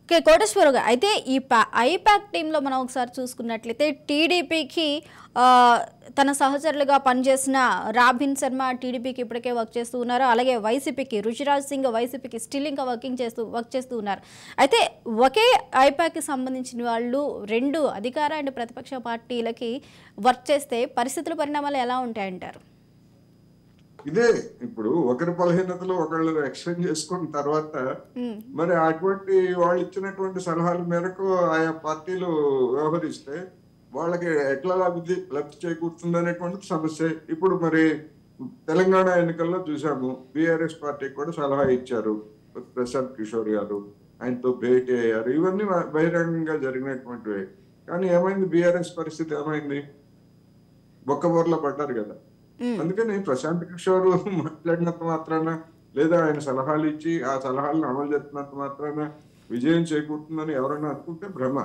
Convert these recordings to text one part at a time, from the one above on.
Okay Koteswararao గారు, అయితే ఈ ఐపాక్ టీంలో మనం ఒకసారి చూసుకున్నట్లయితే టీడీపీకి తన సహచరులుగా పనిచేసిన రాబిన్ శర్మ టీడీపీకి ఇప్పటికే వర్క్ చేస్తూ ఉన్నారు. అలాగే వైసీపీకి రుచిరాజ్ సింగ్ వైసీపీకి స్టిల్ ఇంకా వర్క్ చేస్తూ ఉన్నారు. అయితే ఒకే ఐపాక్కి సంబంధించిన వాళ్ళు రెండు అధికార అండ్ ప్రతిపక్ష పార్టీలకి వర్క్ చేస్తే పరిణామాలు ఎలా ఉంటాయంటారు? ఇదే ఇప్పుడు ఒకరి బలహీనతలు ఒకళ్ళు ఎక్స్ప్లెయిన్ చేసుకున్న తర్వాత మరి అటువంటి వాళ్ళు ఇచ్చినటువంటి సలహాల మేరకు ఆయా పార్టీలు వ్యవహరిస్తే వాళ్ళకి ఎట్లా లబ్ధి చేకూరుతుంది అనేటువంటిది సమస్య. ఇప్పుడు మరి తెలంగాణ ఎన్నికల్లో చూసాము, బీఆర్ఎస్ పార్టీకి కూడా సలహా ఇచ్చారు ప్రశాంత్ కిషోర్ గారు, ఆయనతో భేటీ అయ్యారు. ఇవన్నీ బహిరంగంగా జరిగినటువంటివి. కానీ ఏమైంది, బీఆర్ఎస్ పరిస్థితి ఏమైంది? బొక్కబోర్లో పడ్డారు కదా. అందుకని ప్రశాంత్ కిషోర్ మాట్లాడినంత మాత్రాన లేదా ఆయన సలహాలు ఇచ్చి ఆ సలహాలను అమలు చేస్తున్నంత మాత్రాన విజయం చేకూరుతుందని ఎవరైనా అనుకుంటే భ్రమ.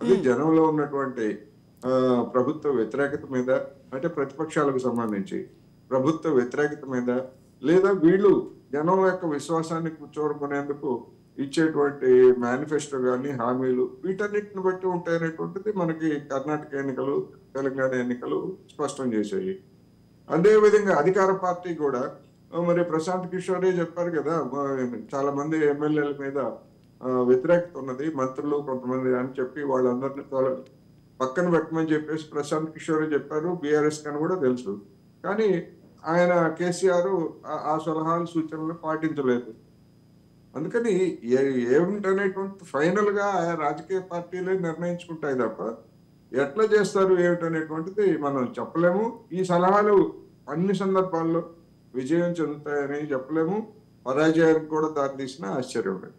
అది జనంలో ఉన్నటువంటి ప్రభుత్వ వ్యతిరేకత మీద, అంటే ప్రతిపక్షాలకు సంబంధించి ప్రభుత్వ వ్యతిరేకత మీద, లేదా వీళ్ళు జనం యొక్క విశ్వాసాన్ని కూర్చోరుకునేందుకు ఇచ్చేటువంటి మేనిఫెస్టో కానీ హామీలు, వీటన్నిటిని బట్టి ఉంటాయనేటువంటిది మనకి కర్ణాటక ఎన్నికలు, తెలంగాణ ఎన్నికలు స్పష్టం చేశాయి. అదే విధంగా అధికార పార్టీ కూడా మరి ప్రశాంత్ కిషోరే చెప్పారు కదా, చాలా మంది ఎమ్మెల్యేల మీద వ్యతిరేకత ఉన్నది, మంత్రులు కొంతమంది అని చెప్పి వాళ్ళందరినీ పక్కన పెట్టమని చెప్పేసి ప్రశాంత్ కిషోరే చెప్పారు. బీఆర్ఎస్ కని కూడా తెలుసు. కానీ ఆయన కేసీఆర్ ఆ సలహాలు సూచనలు పాటించలేదు. అందుకని ఏమిటనేటువంటి ఫైనల్ గా ఆయా రాజకీయ పార్టీలే నిర్ణయించుకుంటాయి తప్ప ఎట్లా చేస్తారు ఏమిటనేటువంటిది మనం చెప్పలేము. ఈ సలహాలు అన్ని సందర్భాల్లో విజయం చెందుతాయని చెప్పలేము, పరాజయానికి కూడా దారితీసిన ఆశ్చర్యం లేదు.